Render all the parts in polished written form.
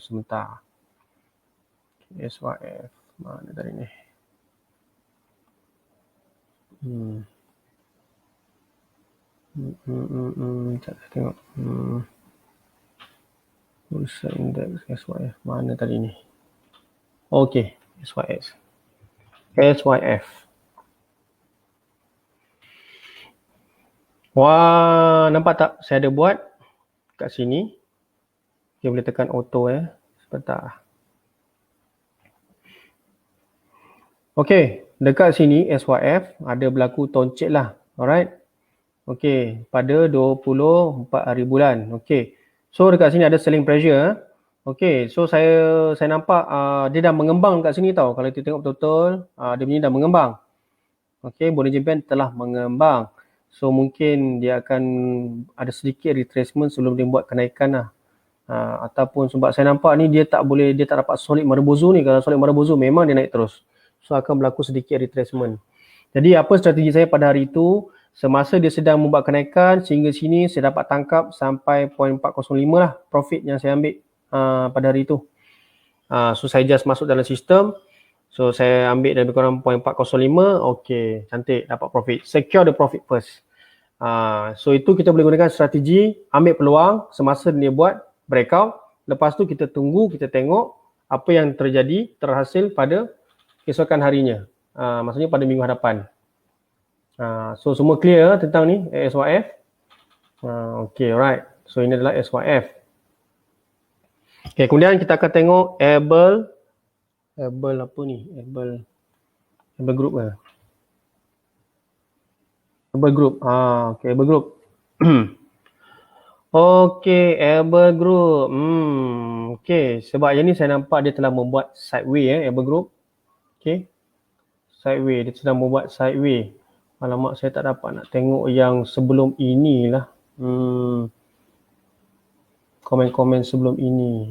sebentar. SYF mana tadi ni? Sekejap saya tengok. Bursa Index SYF mana tadi ni? Okey, SYF. Wah, nampak tak? Saya ada buat kat sini. Kita boleh tekan auto ya. Sebentar. Okey, dekat sini SYF ada berlaku toncet lah. Alright. Okey, pada 24 hari bulan. Okey. So dekat sini ada selling pressure. Okey, so saya nampak dia dah mengembang kat sini tau. Kalau kita tengok betul-betul, dia punya dah mengembang. Okey, Bollinger Band telah mengembang. So mungkin dia akan ada sedikit retracement sebelum dia buat kenaikan lah. Ataupun sebab saya nampak ni dia tak dapat solid Marubozu ni. Kalau solid Marubozu memang dia naik terus. So akan berlaku sedikit retracement. Jadi apa strategi saya pada hari itu? Semasa dia sedang membuat kenaikan sehingga sini saya dapat tangkap sampai 0.405 lah profit yang saya ambil pada hari itu. So saya just masuk dalam sistem. So saya ambil dari kurang 0.405. Okay, cantik, dapat profit. Secure the profit first. So itu kita boleh gunakan strategi ambil peluang semasa dia buat breakout. Lepas tu kita tunggu, kita tengok apa yang terhasil pada keesokan harinya. Maksudnya pada minggu hadapan. So semua clear tentang ni SYF. Okay, alright. So ini adalah SYF. Okay, kemudian kita akan tengok Able apa ni? Able Group ke? Able Group. Okay, Able Group. Okay, Able Group. Okay, sebab yang ni saya nampak dia telah membuat sideway Able Group. Okay. Sideway, dia sedang membuat sideway. Alamak, saya tak dapat nak tengok yang sebelum inilah. Komen-komen sebelum ini.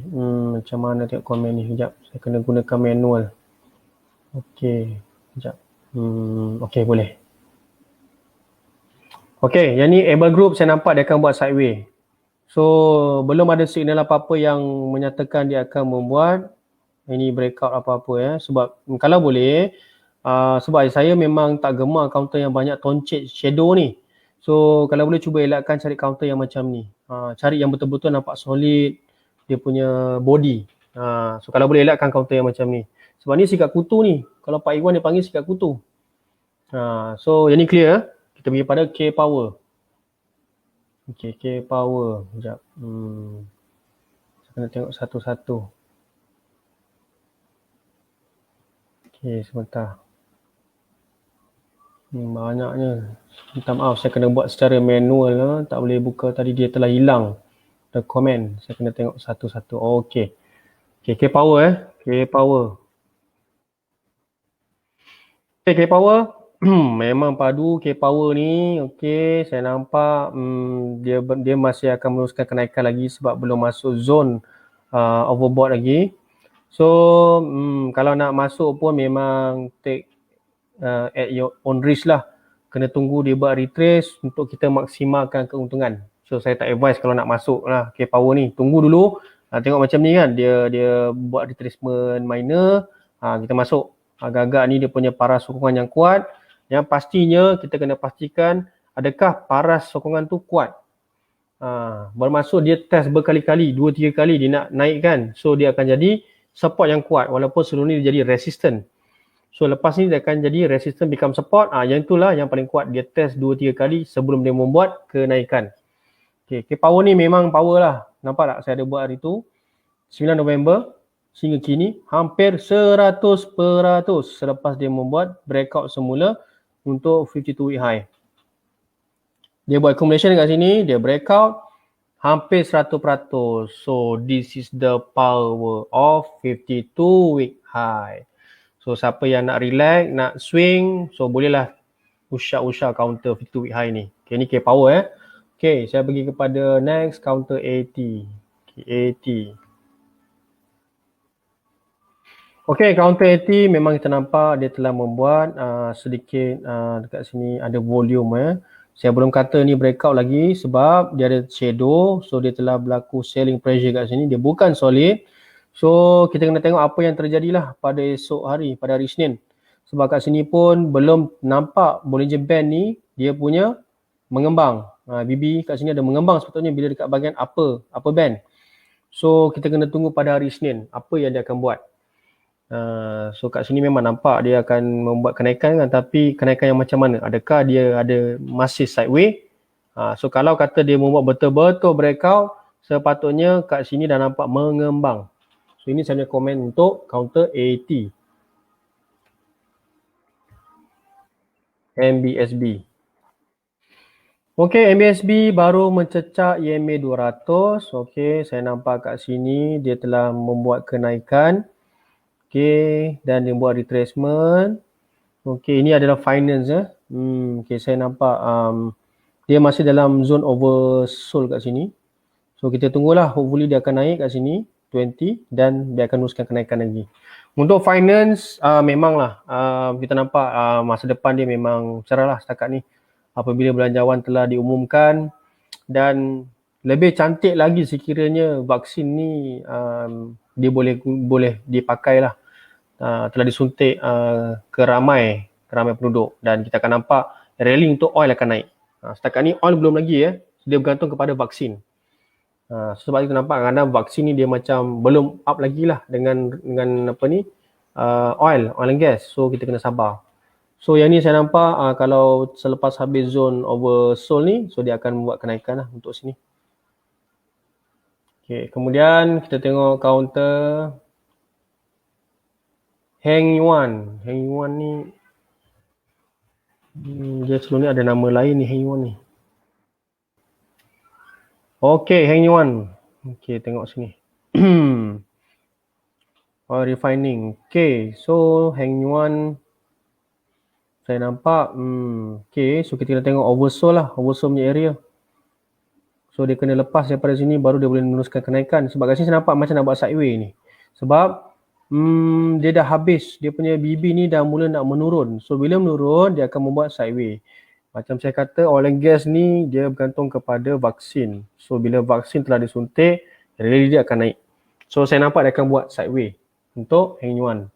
Macam mana tengok komen ni? Sekejap, saya kena gunakan manual. Okey, sekejap. Okey, boleh. Okey, yang ni Able Group saya nampak dia akan buat sideway. So, belum ada signal apa-apa yang menyatakan dia akan membuat ini breakout apa-apa ya. Sebab kalau boleh, sebab saya memang tak gemar counter yang banyak toncet shadow ni. So kalau boleh cuba elakkan cari counter yang macam ni. Cari yang betul-betul nampak solid dia punya body. So kalau boleh elakkan counter yang macam ni. Sebab ni sikat kutu ni. Kalau Pak Iwan dia panggil sikat kutu. So yang ni clear. Kita pergi pada K Power. Okay, K Power. Sekejap. Saya kena tengok satu-satu. Okay, sebentar. Banyaknya. Minta maaf, saya kena buat secara manual lah. Tak boleh buka tadi, dia telah hilang the comment. Saya kena tengok satu-satu. Okay. Okay, K Power K Power. Okay, K Power. Memang padu K Power ni. Okay, saya nampak dia masih akan meneruskan kenaikan lagi sebab belum masuk zone overbought lagi. So, kalau nak masuk pun memang take at your own risk lah. Kena tunggu dia buat retrace untuk kita maksimalkan keuntungan. So saya tak advise kalau nak masuk lah K Power ni. Tunggu dulu. Tengok macam ni kan. Dia buat retracement minor. Kita masuk. Agak-agak ni dia punya paras sokongan yang kuat. Yang pastinya kita kena pastikan adakah paras sokongan tu kuat. Bermaksud dia test berkali-kali. 2-3 kali dia nak naikkan. So dia akan jadi support yang kuat. Walaupun sebelum ni dia jadi resistant. So lepas ni dia akan jadi resistance become support. Yang itulah yang paling kuat. Dia test 2-3 kali sebelum dia membuat kenaikan. Okay, K Power ni memang power lah. Nampak tak saya ada buat hari tu. 9 November sehingga kini hampir 100% selepas dia membuat breakout semula untuk 52 week high. Dia buat accumulation dekat sini, dia breakout hampir 100%. So this is the power of 52 week high. So siapa yang nak relax, nak swing, so bolehlah usah counter 52 week high ni. Okay, ni K Power Okay, saya pergi kepada next counter AT. Okay, AT. Okay, counter AT memang kita nampak dia telah membuat sedikit dekat sini ada volume Saya belum kata ni breakout lagi sebab dia ada shadow. So dia telah berlaku selling pressure kat sini. Dia bukan solid. So kita kena tengok apa yang terjadilah pada esok hari, pada hari Isnin. Sebab kat sini pun belum nampak Bollinger Band ni dia punya mengembang. BB kat sini ada mengembang sepatutnya bila dekat bahagian upper band. So kita kena tunggu pada hari Isnin apa yang dia akan buat. So kat sini memang nampak dia akan membuat kenaikan kan, tapi kenaikan yang macam mana? Adakah dia ada masih sideways? So kalau kata dia membuat betul-betul breakout, sepatutnya kat sini dah nampak mengembang. So ini saya punya komen untuk counter AT. MBSB. Okey, MBSB baru mencecah EMA 200. Okey, saya nampak kat sini dia telah membuat kenaikan. Okey, dan dia buat retracement. Okey, ini adalah finance Okey, saya nampak dia masih dalam zone oversold kat sini. So kita tunggulah, hopefully dia akan naik kat sini 20 dan dia akan teruskan kenaikan lagi. Untuk finance memanglah kita nampak masa depan dia memang cerah lah setakat ni. Apabila belanjawan telah diumumkan dan lebih cantik lagi sekiranya vaksin ni dia boleh dipakai lah. Telah disuntik ke ramai penduduk dan kita akan nampak rally untuk oil akan naik. Setakat ni oil belum lagi dia bergantung kepada vaksin. Sebab kita nampak kadang vaksin ni dia macam belum up lagi lah dengan apa ni oil and gas. So kita kena sabar. So yang ni saya nampak kalau selepas habis zone oversold ni, so dia akan membuat kenaikan lah untuk sini. Okay, kemudian kita tengok counter Heng Yuan. Heng Yuan ni dia sebelum ni ada nama lain ni Heng Yuan ni. Okay, Heng Yuan. Okay, tengok sini. Refining. Okay, so Heng Yuan saya nampak okay, so kita kena tengok oversold lah, oversold punya area. So dia kena lepas daripada sini baru dia boleh meneruskan kenaikan. Sebab kat sini saya nampak macam nak buat sideways ni. Sebab dia dah habis, dia punya BB ni dah mula nak menurun. So bila menurun, dia akan membuat sideways. Macam saya kata, oil and gas ni dia bergantung kepada vaksin. So bila vaksin telah disuntik, really dia akan naik. So saya nampak dia akan buat sideways untuk Heng Yuan.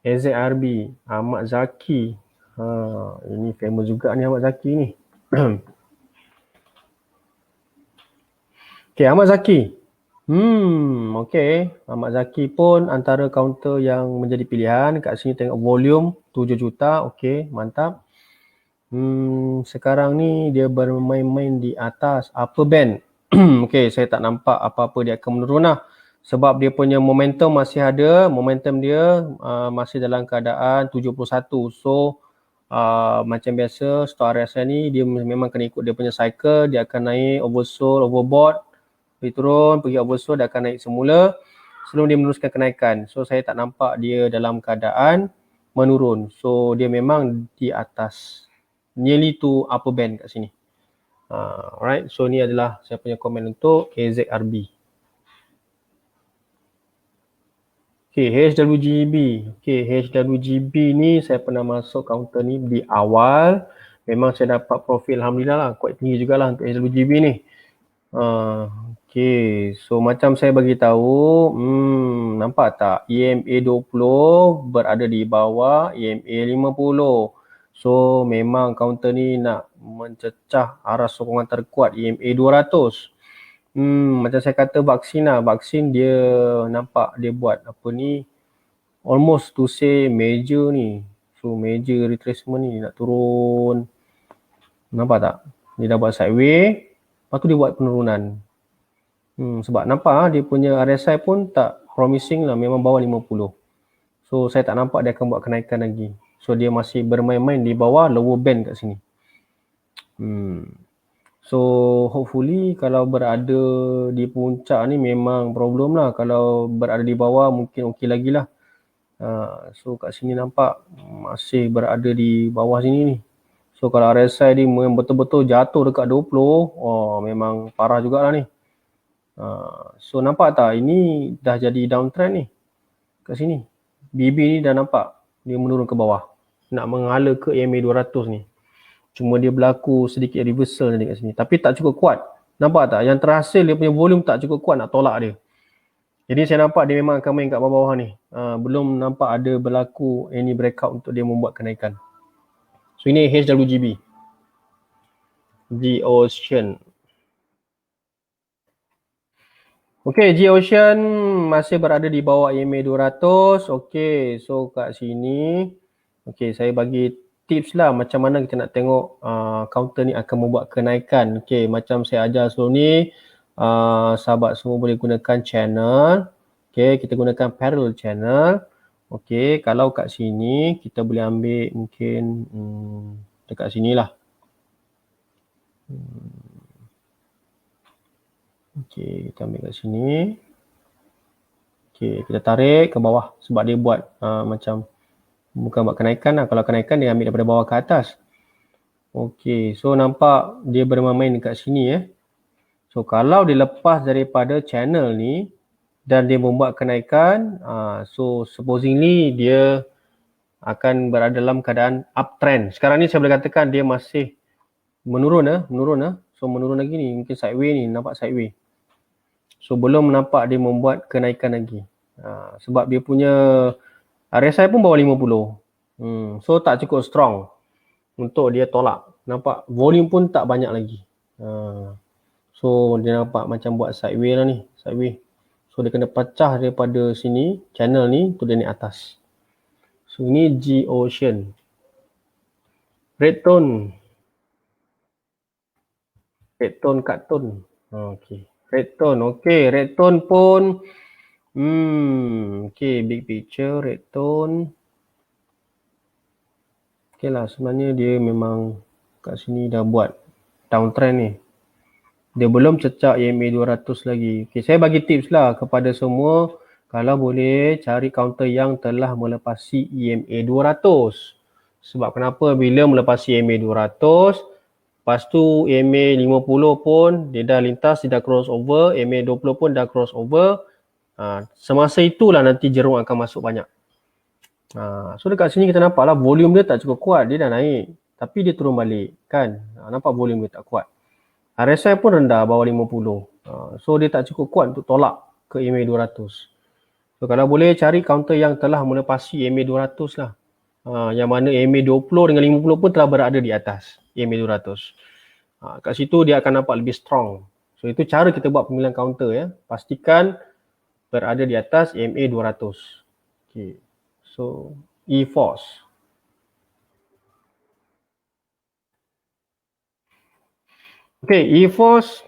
AZRB, Ahmad Zaki. Ini famous juga ni Ahmad Zaki ni. Okay, Ahmad Zaki. Okay. Ahmad Zaki pun antara counter yang menjadi pilihan. Kat sini tengok volume 7 juta. Okay, mantap. Sekarang ni dia bermain-main di atas upper band. Okay, saya tak nampak apa-apa dia akan menurun lah. Sebab dia punya momentum masih ada. Momentum dia masih dalam keadaan 71. So, macam biasa, stock RSI ni dia memang kena ikut dia punya cycle. Dia akan naik, oversold, overbought. Pergi turun, pergi oversold, dia akan naik semula sebelum dia meneruskan kenaikan. So saya tak nampak dia dalam keadaan menurun. So dia memang di atas, nearly to upper band kat sini. Alright, so ni adalah saya punya komen untuk KZRB. Okay, HWGB. Okay, HWGB ni saya pernah masuk counter ni di awal. Memang saya dapat profil Alhamdulillah lah, kuat tinggi jugalah untuk HWGB ni. Okay, so macam saya bagi tahu, nampak tak EMA 20 berada di bawah EMA 50. So memang counter ni nak mencecah arah sokongan terkuat EMA 200. Macam saya kata vaksin lah, vaksin dia nampak dia buat apa ni, almost to say major ni. So major retracement ni nak turun. Nampak tak? Dia dah buat sideways, lepas tu dia buat penurunan. Sebab nampak dia punya RSI pun tak promising lah, memang bawah 50. So saya tak nampak dia akan buat kenaikan lagi. So dia masih bermain-main di bawah lower band kat sini. So hopefully kalau berada di puncak ni memang problem lah. Kalau berada di bawah mungkin okey lagi lah. So kat sini nampak masih berada di bawah sini ni. So kalau RSI ni memang betul-betul jatuh dekat 20, memang parah jugalah ni. So nampak tak, ini dah jadi downtrend ni kat sini. BB ni dah nampak dia menurun ke bawah, nak menghala ke EMA 200 ni. Cuma dia berlaku sedikit reversal ni kat sini, tapi tak cukup kuat. Nampak tak, yang terhasil dia punya volume tak cukup kuat nak tolak dia. Jadi saya nampak dia memang akan main kat bawah-bawah ni. Belum nampak ada berlaku any breakout untuk dia membuat kenaikan. So ini HWGB. G-Ocean. Okay, G-Ocean masih berada di bawah EMA 200. Okay, so kat sini, okay, saya bagi tips lah macam mana kita nak tengok counter ni akan membuat kenaikan. Okay, macam saya ajar sebelum ni, sahabat semua boleh gunakan channel. Okay, kita gunakan parallel channel. Okay, kalau kat sini kita boleh ambil mungkin dekat sini lah. Okay, kita ambil kat sini. Okay, kita tarik ke bawah sebab dia buat macam bukan buat kenaikan lah. Kalau kenaikan dia ambil daripada bawah ke atas. Okay, so nampak dia bermain dekat sini . So kalau dia lepas daripada channel ni dan dia membuat kenaikan, so supposingly dia akan berada dalam keadaan uptrend. Sekarang ni saya boleh katakan dia masih menurun . So menurun lagi ni, mungkin sideways ni, nampak sideways. So belum nampak dia membuat kenaikan lagi. Sebab dia punya RSI pun bawah 50. So tak cukup strong untuk dia tolak. Nampak volume pun tak banyak lagi. So dia nampak macam buat sideways lah ni. Sideways. So dia kena pecah daripada sini, channel ni tu dia naik atas. So ini G-Ocean. Red tone. Red tone cut tone. Okay. Red tone. Okay, red tone pun okay, big picture, red tone. Okay lah, sebenarnya dia memang kat sini dah buat downtrend ni. Dia belum cecak EMA 200 lagi. Okay, saya bagi tips lah kepada semua, kalau boleh cari counter yang telah melepasi EMA 200. Sebab kenapa? Bila melepasi EMA 200, lepas tu EMA 50 pun dia dah lintas, dia dah crossover, EMA 20 pun dah crossover. Semasa itulah nanti jerung akan masuk banyak. So dekat sini kita nampak lah volume dia tak cukup kuat, dia dah naik tapi dia turun balik kan. Nampak volume dia tak kuat. RSI pun rendah, bawah 50. So dia tak cukup kuat untuk tolak ke EMA 200. So kalau boleh cari counter yang telah melepasi EMA 200 lah. Yang mana EMA 20 dengan 50 pun telah berada di atas EMA 200. Kat situ dia akan nampak lebih strong. So itu cara kita buat pemilihan counter . Pastikan berada di atas EMA 200. Okay. So EFOS. Okay, EFOS.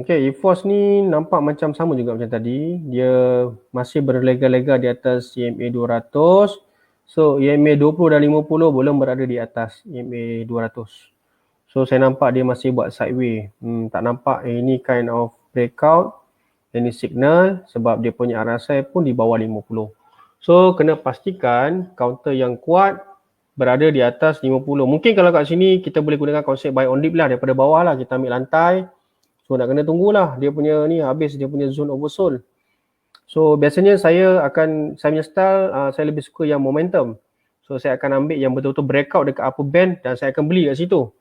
Okay, EFOS ni nampak macam sama juga macam tadi. Dia masih berlega-lega di atas EMA 200. So EMA 20 dan 50 belum berada di atas EMA 200. So saya nampak dia masih buat sideways. Tak nampak any kind of breakout, any signal sebab dia punya RSI pun di bawah 50. So kena pastikan counter yang kuat berada di atas 50. Mungkin kalau kat sini kita boleh gunakan konsep buy on dip lah, daripada bawah lah kita ambil lantai. So nak kena tunggulah dia punya ni habis dia punya zone oversold. So biasanya saya punya style, saya lebih suka yang momentum. So saya akan ambil yang betul-betul breakout dekat upper band dan saya akan beli kat situ.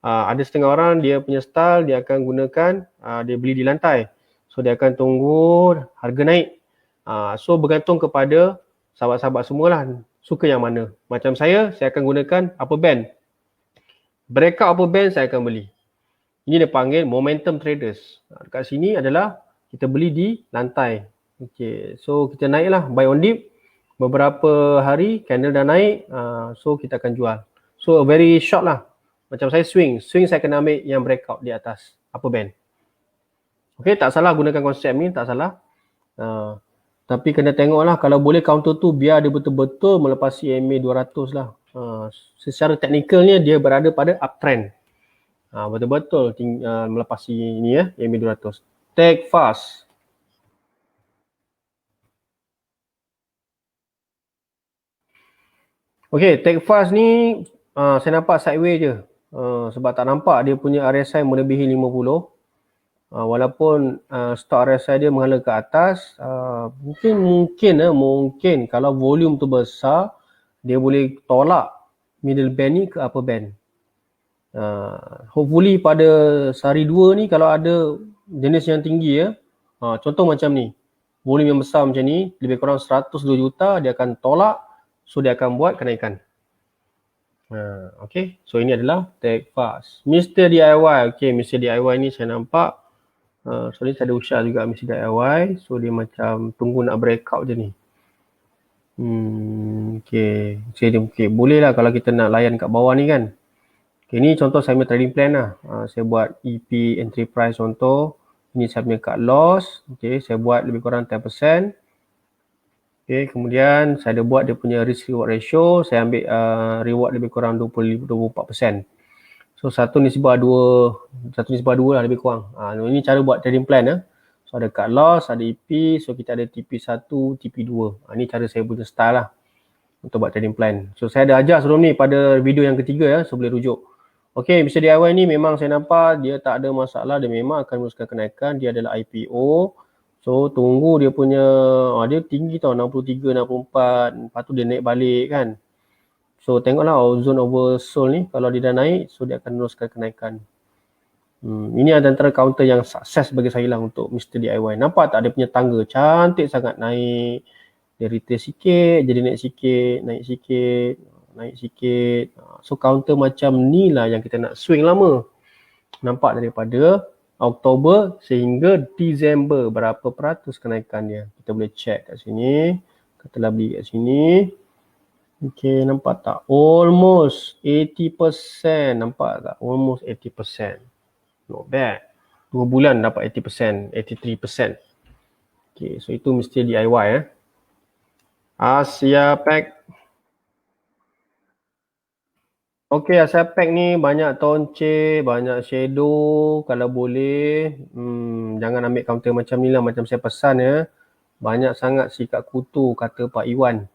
Ada setengah orang dia punya style dia akan gunakan, dia beli di lantai. So dia akan tunggu harga naik. So bergantung kepada sahabat-sahabat semualah suka yang mana. Macam saya akan gunakan upper band. Breakout upper band saya akan beli. Ini dia panggil momentum traders. Dekat sini adalah kita beli di lantai. Okay, so kita naiklah buy on dip. Beberapa hari candle dah naik, so kita akan jual. So very short lah. Macam saya swing saya kena ambil yang breakout di atas upper band. Okay, tak salah gunakan konsep ni, tak salah. Tapi kena tengoklah kalau boleh counter tu biar dia betul-betul melepasi EMA 200 lah. Secara teknikalnya dia berada pada uptrend. Betul-betul melepasi ini EMA 200. Take fast. Okay, take fast ni saya nampak sideways je. Sebab tak nampak dia punya RSI melebihi 50. Walaupun stock RSI dia menghala ke atas, mungkin kalau volume tu besar, dia boleh tolak middle band ni ke upper band. Hopefully pada sehari 2 ni kalau ada jenis yang tinggi contoh macam ni. volume yang besar macam ni, lebih kurang 102 juta, dia akan tolak, so dia akan buat kenaikan. Okay, so ini adalah take fast. Mr. DIY, okay, Mr. DIY ni saya nampak, so ni saya ada usaha juga Mr. DIY, so dia macam tunggu nak breakout je ni. Okay, boleh lah kalau kita nak layan kat bawah ni kan. Okay, ni contoh saya punya trading plan lah. Saya buat EP entry price contoh. Ini saya punya cut loss. Okay, saya buat lebih kurang 10%. Okay, kemudian saya ada buat dia punya risk reward ratio. Saya ambil reward lebih kurang 24%. So 1:2 lah lebih kurang. Ini cara buat trading plan. So ada cut loss, ada EP. So kita ada TP1, TP2. Ini cara saya punya style lah untuk buat trading plan. So saya ada ajar sebelum ni pada video yang ketiga ya. So boleh rujuk. Okay, Mr. DIY ni memang saya nampak dia tak ada masalah. Dia memang akan meneruskan kenaikan. Dia adalah IPO. So tunggu dia punya, dia tinggi tau, 63, 64. Lepas tu dia naik balik kan. So tengoklah zone oversold ni, kalau dia dah naik, so dia akan meneruskan kenaikan. Ini antara counter yang sukses bagi saya lah untuk Mr. DIY. Nampak tak dia punya tangga cantik sangat naik. Dia retrace sikit, jadi naik sikit, naik sikit, naik sikit. So counter macam ni lah yang kita nak swing lama. Nampak daripada Oktober sehingga Disember berapa peratus kenaikan dia. Kita boleh check kat sini. Katalah beli kat sini. Okay, nampak tak? Almost 80%. Nampak tak? Almost 80%. Not bad. 2 bulan dapat 80%, 83%. Okay, so itu mesti DIY. Asia Pack. Okay, Asia Pack ni banyak tonce, banyak shadow. Kalau boleh, jangan ambil counter macam ni lah. Macam saya pesan ya. Banyak sangat sikat kutu, kata Pak Iwan.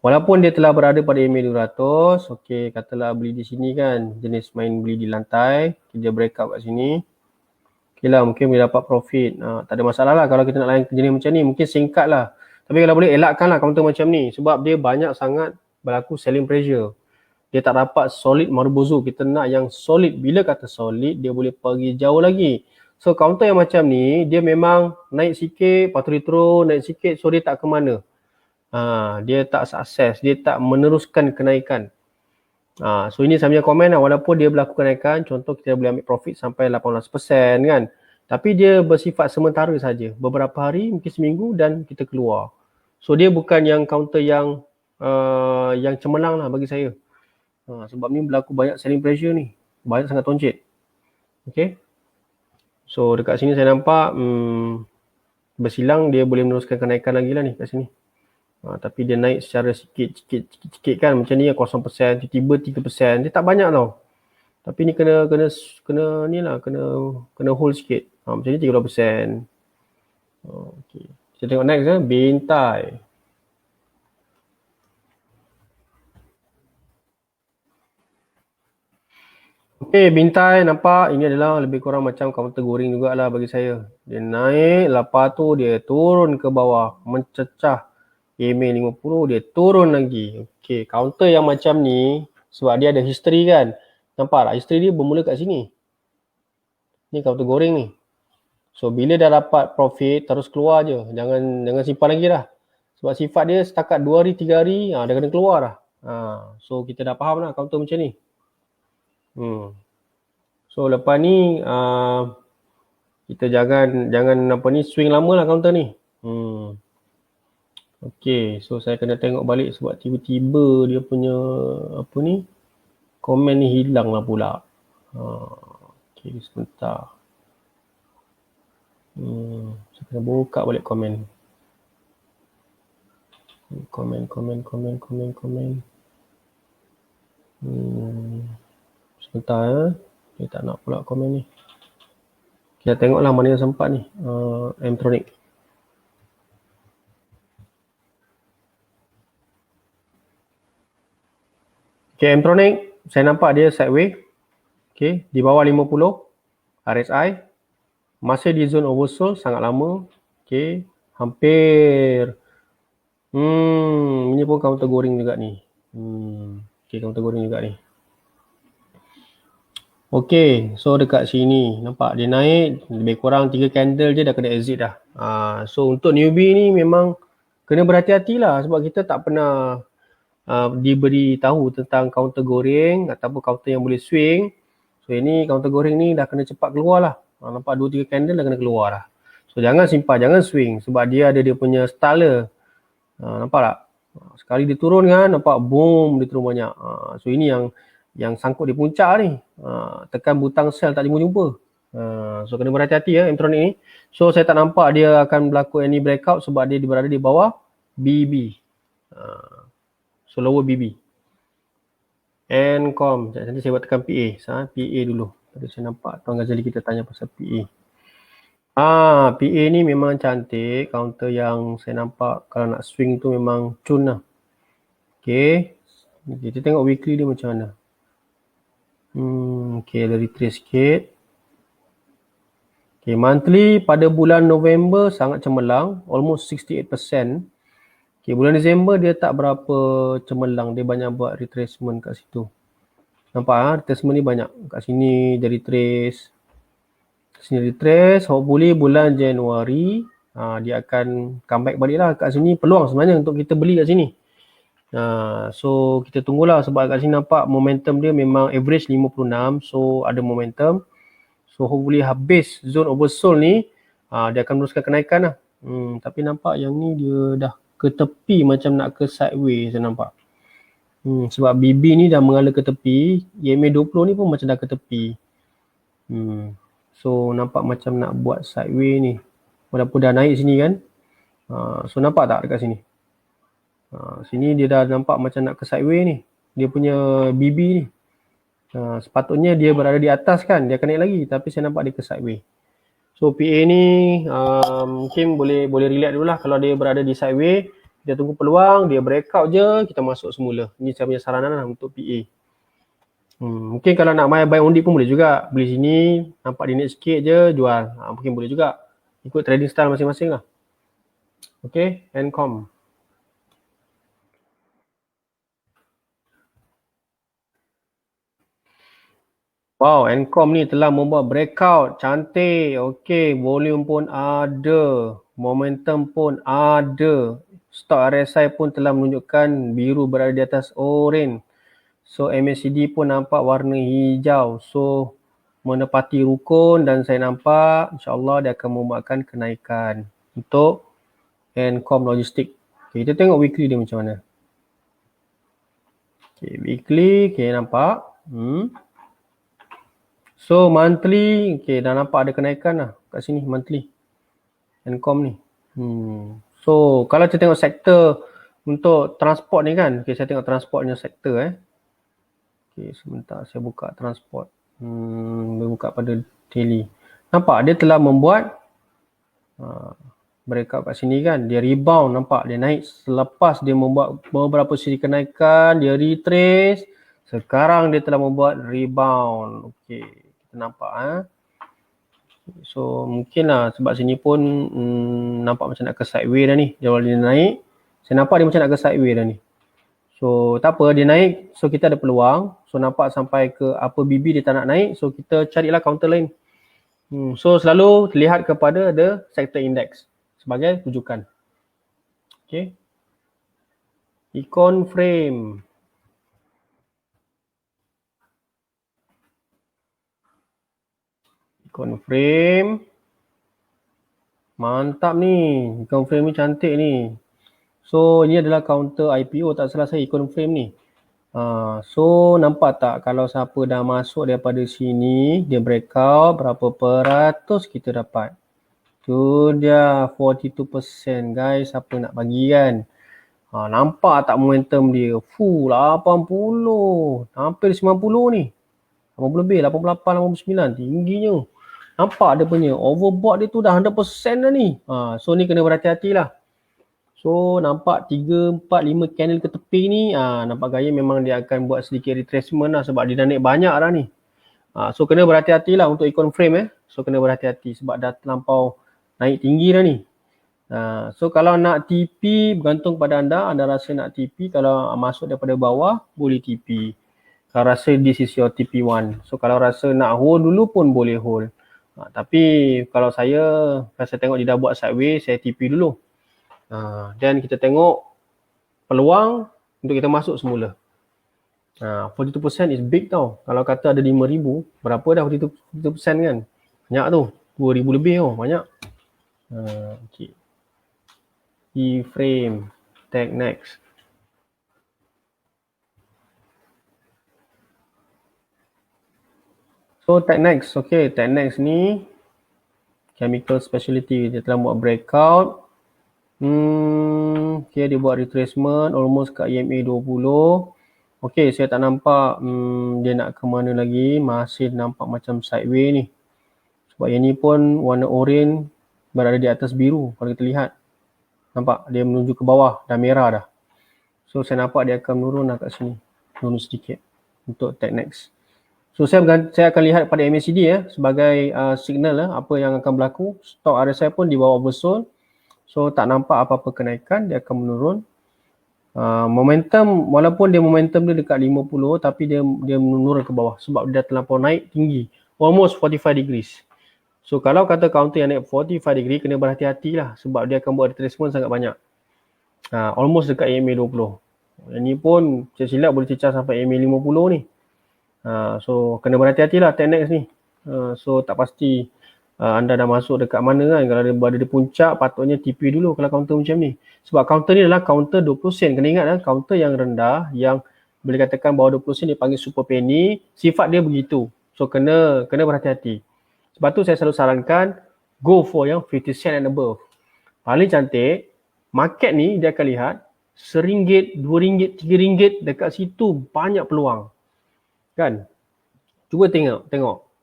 Walaupun dia telah berada pada EMA 200, okay, katalah beli di sini kan. Jenis main beli di lantai. Dia breakout kat sini. Okay lah, mungkin boleh dapat profit. Tak ada masalah lah kalau kita nak layan jenis macam ni. Mungkin singkat lah. Tapi kalau boleh elakkan lah counter macam ni. Sebab dia banyak sangat berlaku selling pressure. Dia tak dapat solid Marubozu. Kita nak yang solid. Bila kata solid, dia boleh pergi jauh lagi. So counter yang macam ni, dia memang naik sikit, lepas tu dia turun, naik sikit. So dia tak ke mana. Dia tak sukses. Dia tak meneruskan kenaikan. So ini saya punya komen lah. Walaupun dia berlaku kenaikan, contoh kita boleh ambil profit sampai 18% kan. Tapi dia bersifat sementara saja. Beberapa hari, mungkin seminggu dan kita keluar. So dia bukan yang counter yang cemerlang lah bagi saya. Sebab ni berlaku banyak selling pressure ni. Banyak sangat toncit. Okay. So dekat sini saya nampak bersilang dia boleh meneruskan kenaikan lagi lah ni kat sini. Tapi dia naik secara sikit kan. Macam ni 0%, tiba-tiba 3%. Dia tak banyak tau. Tapi ni kena ni lah. Kena hold sikit. Macam ni 30%. Okay. Kita tengok next ya. Bintai. Okay, Bintai nampak ini adalah lebih kurang macam counter goreng jugalah bagi saya. Dia naik, lepas tu dia turun ke bawah, mencecah EMA 50, dia turun lagi. Okay, counter yang macam ni, sebab dia ada history kan. Nampak tak? History dia bermula kat sini. Ni counter goreng ni. So, bila dah dapat profit, terus keluar je. Jangan simpan lagi lah. Sebab sifat dia setakat 2 hari, 3 hari, dah kena keluar dah. So, kita dah faham lah counter macam ni. So lepas ni kita jangan apa ni swing lama lah counter ni. Okay, so saya kena tengok balik sebab tiba-tiba dia punya apa ni komen ni hilang lah pula. Okay, sebentar. Saya kena buka balik komen. Komen. Sebentar ya. Dia tak nak pula komen ni. Kita tengoklah mana yang sempat ni. Mtronic. Okay, Mtronic. Saya nampak dia sideways. Okay, di bawah 50. RSI. Masih di zone oversold. Sangat lama. Okay, hampir. Ini pun counter goreng juga ni. Okay, counter goreng juga ni. Okay, so dekat sini nampak dia naik lebih kurang 3 candle je dah kena exit dah. So untuk newbie ni memang kena berhati-hati lah sebab kita tak pernah diberi tahu tentang counter goreng ataupun counter yang boleh swing. So ini counter goreng ni dah kena cepat keluar lah. Nampak 2-3 candle dah kena keluar lah. So jangan simpan, jangan swing sebab dia ada dia punya style. Nampak tak? Sekali dia turun kan, nampak boom dia turun banyak. So ini yang sangkut di puncak ni. Tekan butang sell tak jumpa-jumpa. So kena berhati-hati ya elektronik ni. So saya tak nampak dia akan berlaku any breakout sebab dia berada di bawah BB. So lower BB. Ncom. Nanti saya buat tekan PA. PA dulu. Tadi saya nampak Tuan Ghazali kita tanya pasal PA. PA ni memang cantik. Counter yang saya nampak kalau nak swing tu memang cun lah. Okay. Kita tengok weekly dia macam mana. Okay, ada retrace sikit. Okay, monthly pada bulan November sangat cemerlang. Almost 68%. Okay, bulan Disember dia tak berapa cemerlang. Dia banyak buat retracement kat situ. Nampak retracement ni banyak. Kat sini dia retrace. Kat sini retrace. Hopefully bulan Januari dia akan comeback balik lah. Kat sini peluang sebenarnya untuk kita beli kat sini. So kita tunggulah sebab kat sini nampak momentum dia memang average 56. So ada momentum. So hopefully habis zone oversold ni dia akan meneruskan kenaikan lah. Tapi nampak yang ni dia dah ke tepi macam nak ke sideways saya nampak. Sebab BB ni dah mengalir ke tepi, EMA 20 ni pun macam dah ke tepi. So nampak macam nak buat sideways ni. Walaupun dah naik sini kan. So nampak tak dekat sini? Sini dia dah nampak macam nak ke sideways ni. Dia punya BB ni. Sepatutnya dia berada di atas kan. Dia akan naik lagi. Tapi saya nampak dia ke sideways. So PA ni mungkin boleh relax dulu lah. Kalau dia berada di sideways. Kita tunggu peluang. Dia breakout je. Kita masuk semula. Ini saya punya saranan lah untuk PA. Mungkin kalau nak buy on dip pun boleh juga. Beli sini. Nampak dia naik sikit je. Jual. Mungkin boleh juga. Ikut trading style masing-masing lah. Okay. Ncom. Wow, Ncom ni telah membuat breakout. Cantik. Okay, volume pun ada. Momentum pun ada. Stock RSI pun telah menunjukkan biru berada di atas orange. So, MACD pun nampak warna hijau. So, menepati rukun dan saya nampak insyaAllah dia akan membuatkan kenaikan untuk Ncom Logistik. Okay, kita tengok weekly dia macam mana. Okay, weekly. Okay, nampak. So monthly, okay, dah nampak ada kenaikan lah kat sini monthly. Ncom ni. So kalau kita tengok sektor untuk transport ni kan, okay, saya tengok transportnya sektor Okay, sebentar saya buka transport. Buka pada daily. Nampak dia telah membuat breakout kat sini kan. Dia rebound, nampak dia naik selepas dia membuat beberapa siri kenaikan, dia retrace. Sekarang dia telah membuat rebound. Okay, kita nampak So mungkin lah sebab sini pun nampak macam nak ke sideways dah ni. Dia naik. Saya nampak dia macam nak ke sideways dah ni. So tak apa, dia naik. So kita ada peluang. So nampak sampai ke upper BB dia tak nak naik. So kita carilah counter lain. So selalu lihat kepada the sector index sebagai rujukan. Okay. Icon frame. Icon frame. Mantap ni. Icon frame ni cantik ni. So ini adalah counter IPO, tak salah saya icon frame ni. So nampak tak kalau siapa dah masuk daripada sini, dia breakout, berapa peratus kita dapat? Tu dia 42% guys, siapa nak bagi kan? Nampak tak momentum dia? 80, hampir 90 ni. 80 lebih, 88, 89, tingginya. Nampak dia punya overbought dia tu dah 100% dah ni. So ni kena berhati-hati lah. So nampak 3, 4, 5 candle ke tepi ni, nampak gaya memang dia akan buat sedikit retracement lah sebab dia dah naik banyak dah ni. So kena berhati-hati lah untuk icon frame So kena berhati-hati sebab dah terlampau naik tinggi dah ni. So kalau nak TP bergantung pada anda rasa nak TP, kalau masuk daripada bawah boleh TP. Kalau rasa this is your TP1. So kalau rasa nak hold dulu pun boleh hold. Tapi kalau saya tengok dia dah buat sideways, saya TP dulu. Dan kita tengok peluang untuk kita masuk semula. 42% is big tau. Kalau kata ada 5,000, berapa dah 42% kan? Banyak tu. 2,000 lebih tau. Banyak. Okay. E-frame. Tag next. So tag next. Okay, tag next ni chemical specialty. Dia telah buat breakout. Okay, dia buat retracement almost kat EMA 20. Okay, saya tak nampak dia nak ke mana lagi. Masih nampak macam sideways ni. Sebab yang ni pun warna orange berada di atas biru kalau kita lihat. Nampak dia menuju ke bawah, dah merah dah. So saya nampak dia akan menurun lah kat sini. Turun sedikit untuk tag next. So saya akan lihat pada MACD sebagai signal apa yang akan berlaku. Stok RSI pun di bawah oversold. So tak nampak apa-apa kenaikan, dia akan menurun. Momentum, walaupun dia momentum dia dekat 50 tapi dia menurun ke bawah sebab dia terlampau naik tinggi. Almost 45 degrees. So kalau kata counter yang naik 45 degree, kena berhati-hati lah sebab dia akan buat retracement sangat banyak. Almost dekat EMA 20. Yang ni pun silap boleh cecah sampai EMA 50 ni. So kena berhati-hati lah tag next ni. So tak pasti anda dah masuk dekat mana kan. Kalau dia berada di puncak, patutnya TP dulu kalau counter macam ni. Sebab counter ni adalah counter 20 sen. Kena ingat counter yang rendah, yang boleh katakan bawah 20 sen dia panggil super penny. Sifat dia begitu. So kena berhati-hati. Sebab tu saya selalu sarankan go for yang 50 cent and above. Paling cantik, market ni dia akan lihat RM1, RM2, RM3 dekat situ banyak peluang. Kan? Cuba tengok.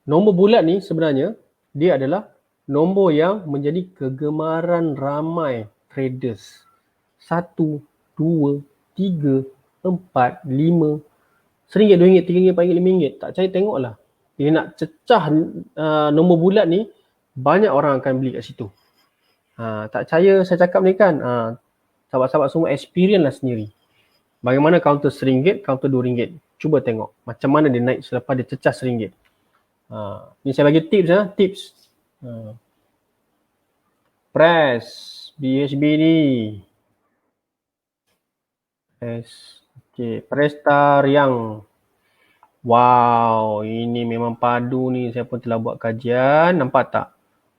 Nombor bulat ni sebenarnya dia adalah nombor yang menjadi kegemaran ramai traders. 1, 2, 3, 4, 5, RM1, RM2, RM3, RM4, RM5. Tak percaya tengoklah. Dia nak cecah nombor bulat ni, banyak orang akan beli kat situ. Tak percaya saya cakap ni kan, sahabat-sahabat semua experience lah sendiri. Bagaimana counter RM1, counter RM2. Cuba tengok macam mana dia naik selepas dia cecah RM1. Ni saya bagi tips. Press BHB ni. Okay, Presta Riang. Wow, ini memang padu ni. Saya pun telah buat kajian. Nampak tak?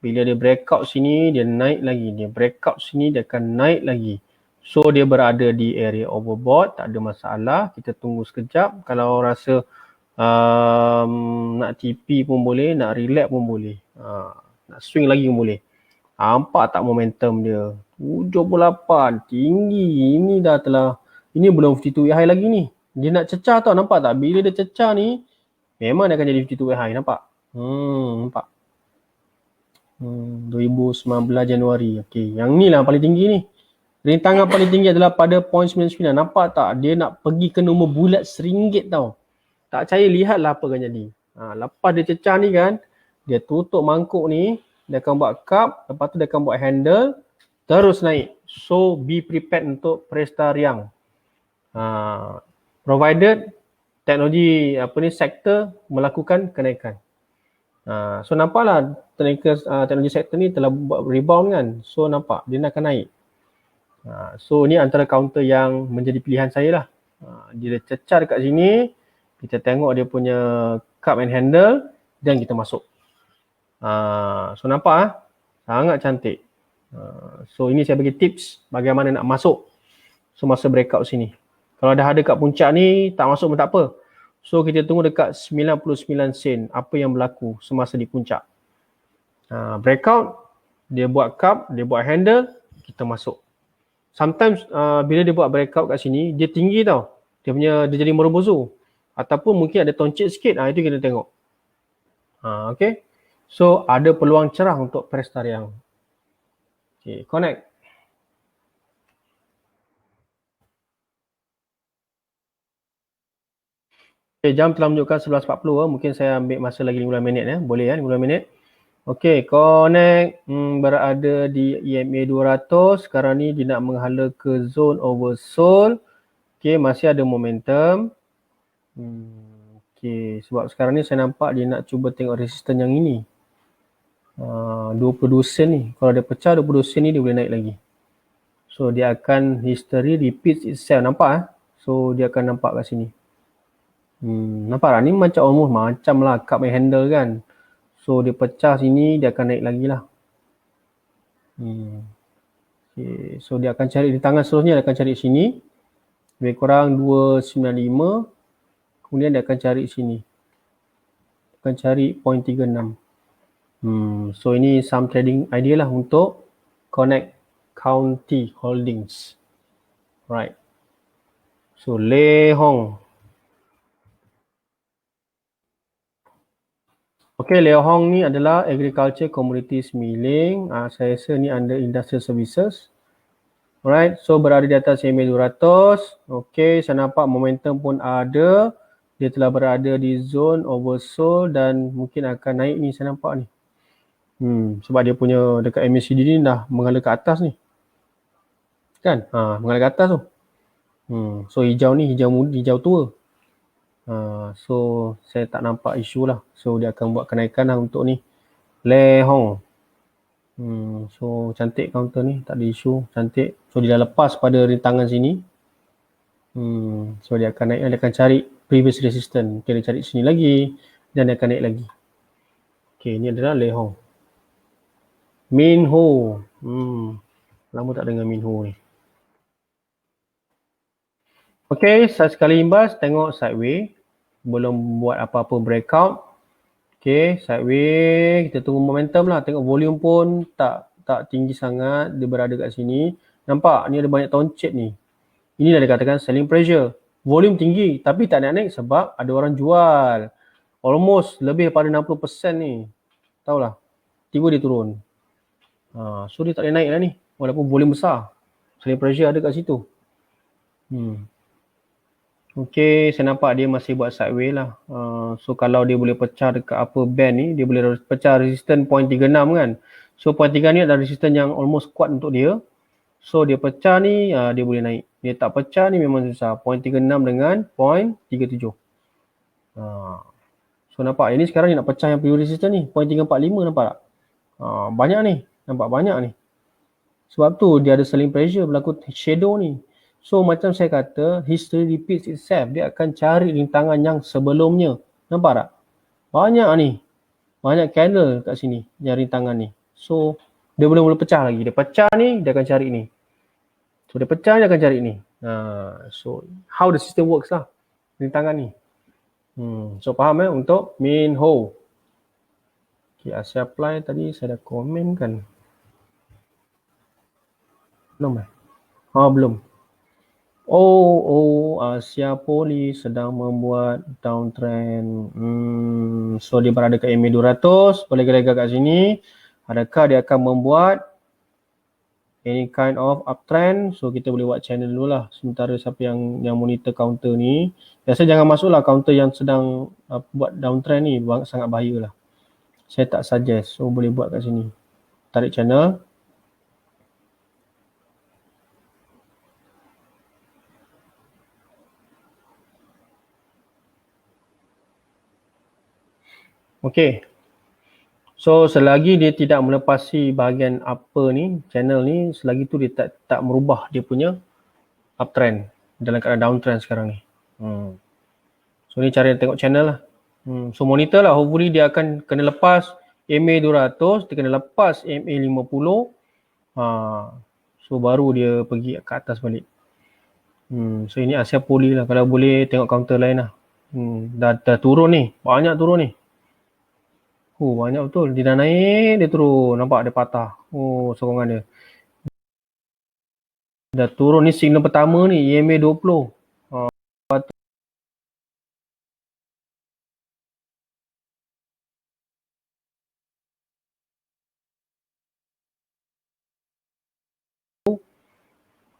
Bila dia breakout sini, dia naik lagi. Dia breakout sini, dia akan naik lagi. So, dia berada di area overbought. Tak ada masalah. Kita tunggu sekejap. Kalau rasa nak TP pun boleh, nak relax pun boleh. Nak swing lagi pun boleh. Nampak tak momentum dia? 78, tinggi. Ini belum 52 high lagi ni. Dia nak cecah tau, nampak tak? Bila dia cecah ni, memang dia akan jadi 52 high, nampak? Nampak? 2019 Januari. Okay, yang ni lah paling tinggi ni. Rintangan paling tinggi adalah pada 0.99. Nampak tak? Dia nak pergi ke nombor bulat RM1 tau. Tak percaya, lihatlah apa akan jadi. Lepas dia cecah ni kan, dia tutup mangkuk ni, dia akan buat cup, lepas tu dia akan buat handle, terus naik. So, be prepared untuk Presta Riang. Provided teknologi sektor melakukan kenaikan. So nampaklah teknologi sektor ni telah buat rebound kan. So nampak dia nak akan naik. So ni antara counter yang menjadi pilihan saya lah. Dia cecah dekat sini, kita tengok dia punya cup and handle dan kita masuk. So nampak sangat cantik. So ini saya bagi tips bagaimana nak masuk. So masa breakout sini. Kalau dah ada kat puncak ni, tak masuk pun tak apa. So kita tunggu dekat 99 sen apa yang berlaku semasa di puncak. Breakout, dia buat cup, dia buat handle, kita masuk. Sometimes bila dia buat breakout kat sini, dia tinggi tau. Dia jadi merobozo. Ataupun mungkin ada toncit sikit, itu kita tengok. Okay. So ada peluang cerah untuk Presta Riang. Okay, connect. Okay, jam telah menunjukkan 11.40. Mungkin saya ambil masa lagi 15 minit. Boleh 15 minit. Okay, connect berada di EMA 200. Sekarang ni dia nak menghala ke zone oversold. Okay, masih ada momentum. Okay, sebab sekarang ni saya nampak dia nak cuba tengok resisten yang ini. 22 sen ni. Kalau dia pecah 22 sen ni dia boleh naik lagi. So dia akan history repeats itself. Nampak? So dia akan nampak kat sini. Nampak tak? Ni macam almost macam lah cup and handle kan. So dia pecah sini, dia akan naik lagi lah. Okay. So dia akan cari di tangan seterusnya, dia akan cari sini. Lebih kurang 295. Kemudian dia akan cari sini. Dia akan cari 0.36. So ini some trading idea lah untuk Connect County Holdings. Right. So Lei Hong. Okay, Lei Hong ni adalah Agriculture Commodities Milling. Saya rasa ni under Industrial Services. Alright, so berada di atas EMA 200. Okay, saya nampak momentum pun ada. Dia telah berada di zone oversold dan mungkin akan naik ni saya nampak ni. Sebab dia punya dekat MACD ni dah mengalir ke atas ni. Kan? Mengalir ke atas tu. So hijau ni hijau tua. So saya tak nampak isu lah. So dia akan buat kenaikan lah untuk ni. Lei Hong. So cantik counter ni, tak ada isu, cantik. So dia dah lepas pada rintangan sini. So dia akan naik, dia akan cari previous resistance. Okay, dia cari sini lagi dan dia akan naik lagi. Okay, ni adalah Lei Hong. Minho. Lama tak dengar Minho ni. Okay, sekali imbas tengok sideway. Belum buat apa-apa breakout. Okay, sideway. Kita tunggu momentum lah. Tengok volume pun tak tinggi sangat. Dia berada kat sini. Nampak? Ni ada banyak tonchet ni. Inilah dikatakan selling pressure. Volume tinggi tapi tak naik sebab ada orang jual. Almost lebih pada 60% ni. Tahulah. Tiba dia turun. So dia tak boleh naik lah ni. Walaupun volume besar. Selling pressure ada kat situ. Okay, saya nampak dia masih buat sideway lah. So kalau dia boleh pecah dekat upper band ni, dia boleh pecah resistance 0.36 kan. So 0.3 ni adalah resistance yang almost kuat untuk dia. So dia pecah ni, dia boleh naik. Dia tak pecah ni memang susah. 0.36 dengan 0.37. So nampak, ini sekarang dia nak pecah yang pure resistance ni. 0.345 nampak tak? Banyak ni. Nampak banyak ni. Sebab tu dia ada selling pressure berlaku shadow ni. So macam saya kata, history repeats itself. Dia akan cari rintangan yang sebelumnya. Nampak tak? Banyak ni. Banyak candle kat sini yang rintangan ni. So dia boleh pecah lagi. Dia pecah ni, dia akan cari ni. So dia pecah, dia akan cari ni. So how the system works lah. Rintangan ni. So faham untuk Minho. Okay, Asia Apply tadi saya dah komen kan. Belum belum. Asia Poly sedang membuat downtrend. So dia berada kat EMA 200, boleh gerak kat sini. Adakah dia akan membuat any kind of uptrend? So kita boleh buat channel dulu lah. Sementara siapa yang monitor counter ni, biasa jangan masuklah counter yang sedang buat downtrend ni, sangat bahaya lah. Saya tak suggest. So boleh buat kat sini. Tarik channel. Okay. So selagi dia tidak melepasi bahagian upper ni, channel ni, selagi tu dia tak merubah dia punya uptrend dalam keadaan downtrend sekarang ni. So ni cara tengok channel lah. So monitor lah, hopefully dia akan kena lepas MA 200, dia kena lepas MA 50. So baru dia pergi ke atas balik. So ini Asia Poly lah, kalau boleh tengok counter lain lah. Dah turun ni, banyak turun ni. Banyak betul. Dia dah naik, dia turun. Nampak dia patah. Sokongan dia. Dah turun ni signal pertama ni, EMA 20.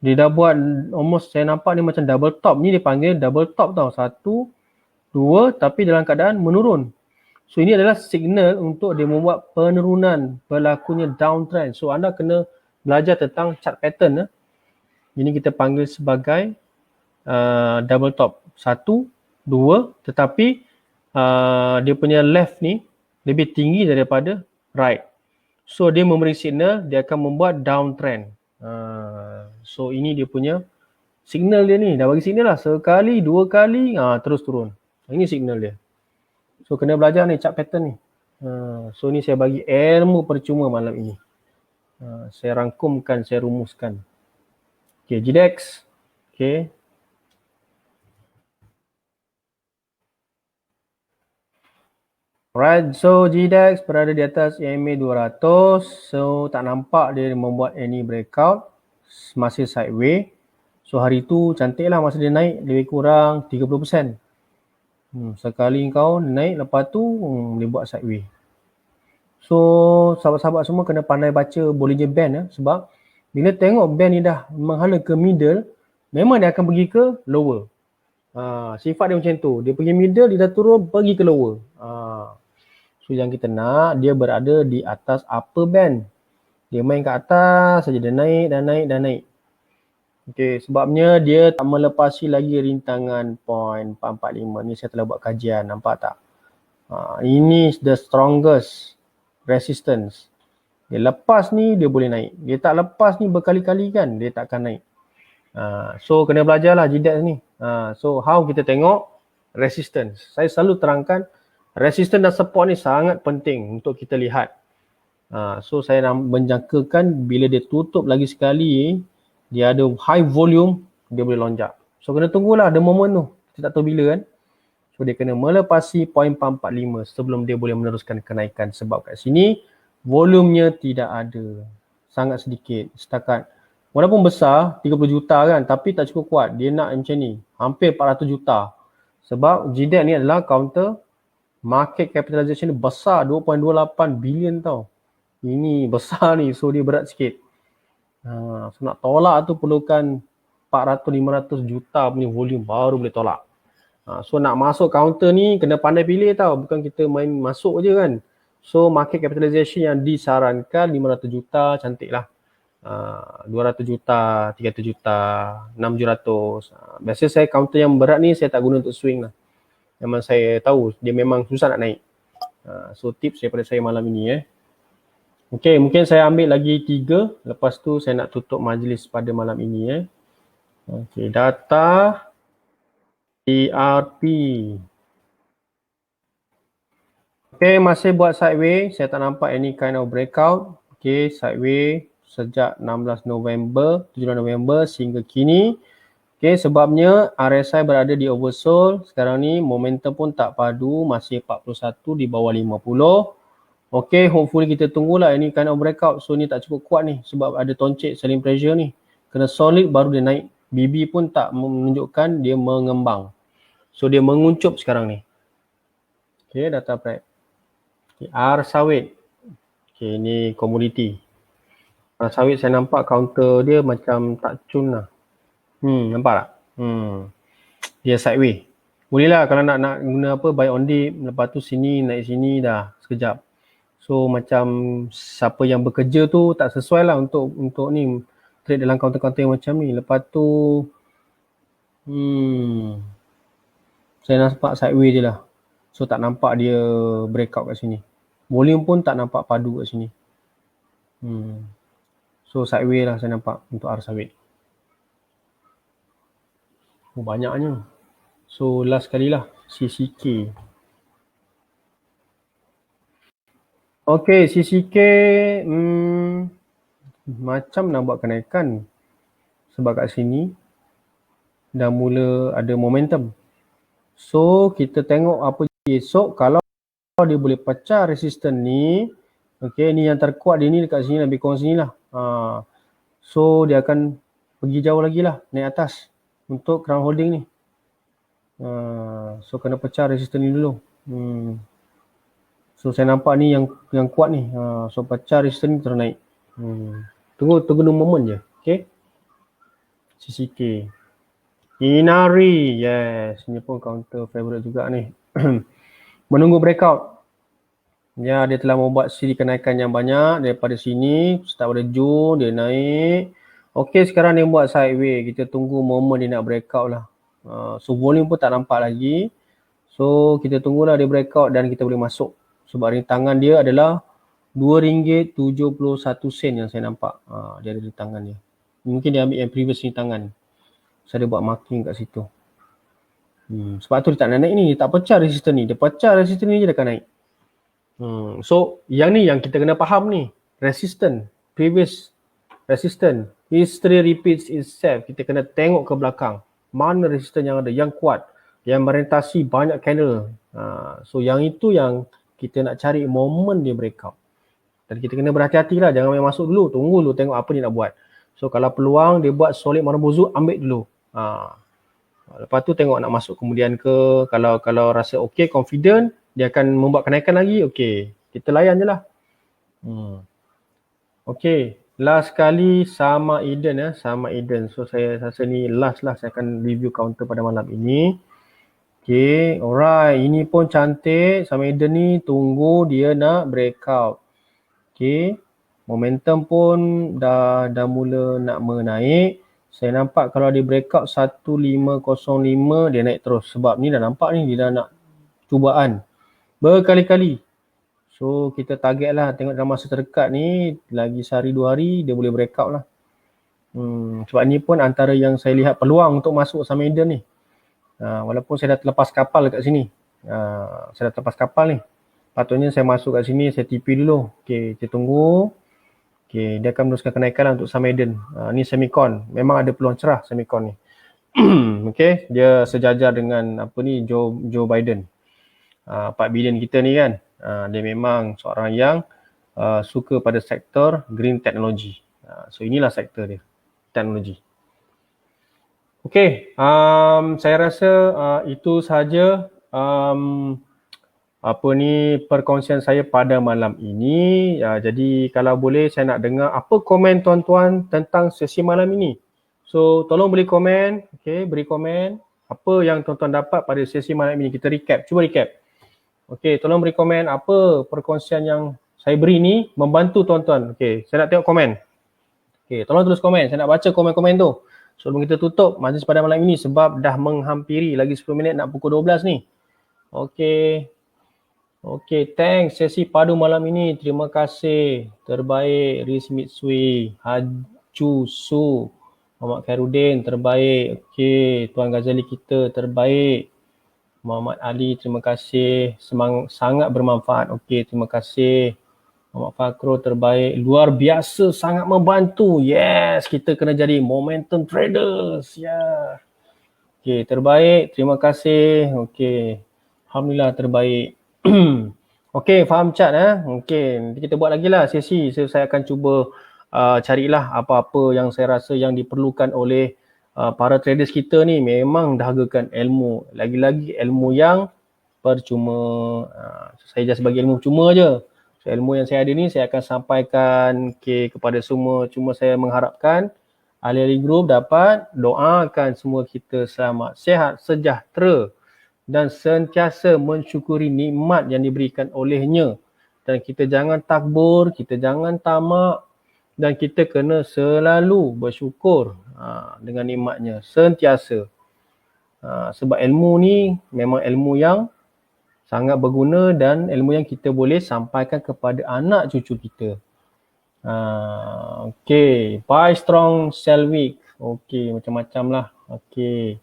Dia dah buat almost, saya nampak ni macam double top. Ni dia panggil double top tau. 1, 2, tapi dalam keadaan menurun. So ini adalah signal untuk dia membuat penurunan berlakunya downtrend. So anda kena belajar tentang chart pattern. Ini kita panggil sebagai double top. 1, 2, tetapi dia punya left ni lebih tinggi daripada right. So dia memberi signal dia akan membuat downtrend. So ini dia punya signal dia ni. Dah bagi signal lah. Sekali, dua kali, terus turun. Ini signal dia. So kena belajar ni chart pattern ni. So ni saya bagi ilmu percuma malam ini. Saya rangkumkan, saya rumuskan. Okay, GDX. Okay. Alright, so GDX berada di atas EMA 200. So tak nampak dia membuat any breakout. Masih sideways. So hari tu cantik lah masa dia naik lebih kurang 30%. Sekali kau naik lepas tu dia buat sideways. So sahabat-sahabat semua kena pandai baca Bollinger Band sebab bila tengok band ni dah menghala ke middle, memang dia akan pergi ke lower. Sifat dia macam tu. Dia pergi middle, dia dah turun pergi ke lower. So yang kita nak dia berada di atas upper band. Dia main kat atas saja, dia naik dan naik dan naik. Okey, sebabnya dia tak melepasi lagi rintangan point 445. Ni saya telah buat kajian, nampak tak? Ini the strongest resistance. Dia lepas ni dia boleh naik. Dia tak lepas ni berkali-kali kan, dia tak akan naik. So kena belajarlah GDX ni. So how kita tengok resistance. Saya selalu terangkan resistance dan support ni sangat penting untuk kita lihat. So saya nak menjangkakan bila dia tutup lagi sekali, dia ada high volume, dia boleh lonjak. So kena tunggulah the moment tu. Kita tak tahu bila kan. So dia kena melepasi point 445 sebelum dia boleh meneruskan kenaikan. Sebab kat sini volumenya tidak ada. Sangat sedikit. Setakat walaupun besar 30 juta kan, tapi tak cukup kuat. Dia nak macam ni. Hampir 400 juta. Sebab GDX ni adalah counter market capitalization besar 2.28 bilion tau. Ini besar ni, so dia berat sikit. So nak tolak tu perlukan 400-500 juta punya volume baru boleh tolak. So nak masuk counter ni kena pandai pilih tau, bukan kita main masuk je kan. So market capitalization yang disarankan 500 juta cantik lah. 200 juta, 300 juta, 600. Biasa saya counter yang berat ni saya tak guna untuk swing lah. Memang saya tahu dia memang susah nak naik. So tips daripada saya malam ini Okey, mungkin saya ambil lagi 3. Lepas tu saya nak tutup majlis pada malam ini Okey, data ERP. Okey, masih buat sideways. Saya tak nampak any kind of breakout. Okey, sideways sejak 16 November, 17 November sehingga kini. Okey, sebabnya RSI berada di oversold. Sekarang ni momentum pun tak padu, masih 41 di bawah 50. Okay, hopefully kita tunggulah ini kind of breakout. So ni tak cukup kuat ni sebab ada toncik selling pressure ni. Kena solid baru dia naik. BB pun tak menunjukkan dia mengembang. So dia menguncup sekarang ni. Okay, data price. Okay, R sawit. Okay, ni komoditi. R sawit saya nampak counter dia macam tak cun lah. Nampak tak? Dia sideways. Boleh lah kalau nak guna apa buy on dip. Lepas tu sini naik sini dah sekejap. So macam siapa yang bekerja tu tak sesuai lah untuk ni trade dalam counter-counter yang macam ni. Lepas tu saya nampak sideways je lah. So tak nampak dia breakout kat sini. Volume pun tak nampak padu kat sini. So sideways lah saya nampak untuk R sawit. Banyaknya. So last kali lah CCK. Okay, CCK macam nak buat kenaikan sebab kat sini dah mula ada momentum. So kita tengok apa esok kalau dia boleh pecah resisten ni. Okay, ni yang terkuat dia ni dekat sini lebih kurang sini lah. So dia akan pergi jauh lagi lah naik atas untuk crown holding ni. So kena pecah resisten ni dulu. So saya nampak ni yang kuat ni. So pecah resisten ni terus naik. Tunggu moment je. Okay. CCK. Inari. Yes. Ini pun counter favorite juga ni. Menunggu breakout. Ya, dia telah membuat siri kenaikan yang banyak daripada sini. Start pada Jun dia naik. Okay, sekarang dia buat sideways. Kita tunggu moment dia nak breakout lah. So volume pun tak nampak lagi. So kita tunggulah dia breakout dan kita boleh masuk. Sebab rintangan dia adalah RM2.71 yang saya nampak. Dia ada rintangan dia. Mungkin dia ambil yang previous rintangan. Saya ada buat marking kat situ. Sebab tu dia tak nak naik ni. Dia tak pecah resistor ni. Dia pecah resistor ni je dia akan naik. So yang ni yang kita kena faham ni. Resistance. Previous resistance. History repeats itself. Kita kena tengok ke belakang. Mana resistance yang ada. Yang kuat. Yang merentasi banyak candle. So yang itu yang kita nak cari moment dia breakout. Dan kita kena berhati-hati lah. Jangan main masuk dulu. Tunggu dulu tengok apa dia nak buat. So kalau peluang dia buat solid marubozu, ambil dulu. Lepas tu tengok nak masuk kemudian ke. Kalau rasa okay, confident, dia akan membuat kenaikan lagi, okay. Kita layan je lah. Okay. Last kali sama Eden sama Eden. So saya rasa ni last lah saya akan review counter pada malam ini. Okay, alright. Ini pun cantik. Sama Eden ni tunggu dia nak breakout. Okay. Momentum pun dah mula nak menaik. Saya nampak kalau dia breakout 1505 dia naik terus. Sebab ni dah nampak ni dia dah nak cubaan berkali-kali. So kita target lah tengok dalam masa terdekat ni lagi sehari 2 hari dia boleh breakout lah. Sebab ni pun antara yang saya lihat peluang untuk masuk sama Eden ni. Walaupun saya dah terlepas kapal kat sini. Saya dah terlepas kapal ni. Patutnya saya masuk kat sini, saya TP dulu. Okay, kita tunggu. Okay, dia akan meneruskan kenaikan lah untuk sama Eden. Ni semicon. Memang ada peluang cerah semicon ni. Okay, dia sejajar dengan apa ni Joe Biden. 4 bilion kita ni kan. Dia memang seorang yang suka pada sektor green technology. So inilah sektor dia, teknologi. Okay, saya rasa itu sahaja perkongsian saya pada malam ini. Jadi kalau boleh saya nak dengar apa komen tuan-tuan tentang sesi malam ini. So tolong beri komen, okay, beri komen apa yang tuan-tuan dapat pada sesi malam ini. Kita recap, cuba recap. Okay, tolong beri komen apa perkongsian yang saya beri ni membantu tuan-tuan. Okay, saya nak tengok komen. Okay, tolong tulis komen, saya nak baca komen-komen tu. Sebelum kita tutup majlis pada malam ini sebab dah menghampiri lagi 10 minit nak pukul 12 ni. Okay. Okay, thanks sesi padu malam ini. Terima kasih. Terbaik Riz Mitsui, Haju Su, Muhammad Khairuddin terbaik. Okay, Tuan Ghazali kita terbaik. Muhammad Ali, terima kasih. Sangat bermanfaat. Okay, terima kasih. Muhammad Fakro terbaik. Luar biasa, sangat membantu. Yes, kita kena jadi momentum traders. Yeah. Okay, terbaik. Terima kasih. Okay. Alhamdulillah terbaik. Okay, faham chat Okay, nanti kita buat lagi lah sesi. Saya akan cuba carilah apa-apa yang saya rasa yang diperlukan oleh para traders kita ni. Memang dahagakan ilmu. Lagi-lagi ilmu yang percuma. Saya just bagi ilmu percuma je. So, ilmu yang saya ada ni saya akan sampaikan kepada semua. Cuma saya mengharapkan ahli-ahli grup dapat doakan semua kita selamat, sihat, sejahtera dan sentiasa mensyukuri nikmat yang diberikan olehnya. Dan kita jangan takbur, kita jangan tamak dan kita kena selalu bersyukur dengan nikmatnya sentiasa. Sebab ilmu ni memang ilmu yang sangat berguna dan ilmu yang kita boleh sampaikan kepada anak cucu kita. Okay, buy strong, sell weak. Okay, macam-macam lah. Okay.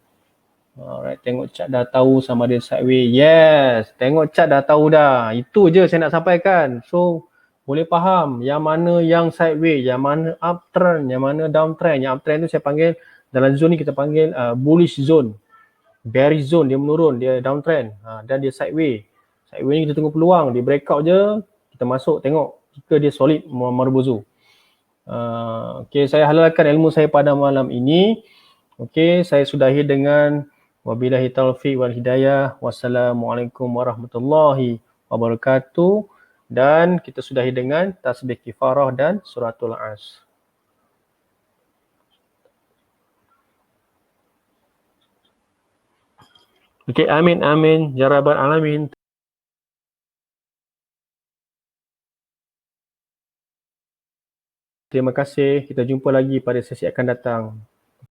Alright, tengok chat dah tahu sama dia sideways. Yes, tengok chat dah tahu dah. Itu je saya nak sampaikan. So, boleh faham yang mana yang sideways, yang mana uptrend, yang mana downtrend. Yang uptrend tu saya panggil, dalam zone ni kita panggil bullish zone. Bearish zone, dia menurun, dia downtrend. Dan dia sideways. Sideways ni kita tunggu peluang, dia breakout je, kita masuk tengok jika dia solid marubozu. Okay, saya halalkan ilmu saya pada malam ini. Okay, saya sudahi dengan wabillahi taufiq wal hidayah. Wassalamualaikum warahmatullahi wabarakatuh. Dan kita sudahi dengan tasbih kifarah dan suratul As. Okay, amin amin ya rabbal alamin. Terima kasih. Kita jumpa lagi pada sesi akan datang.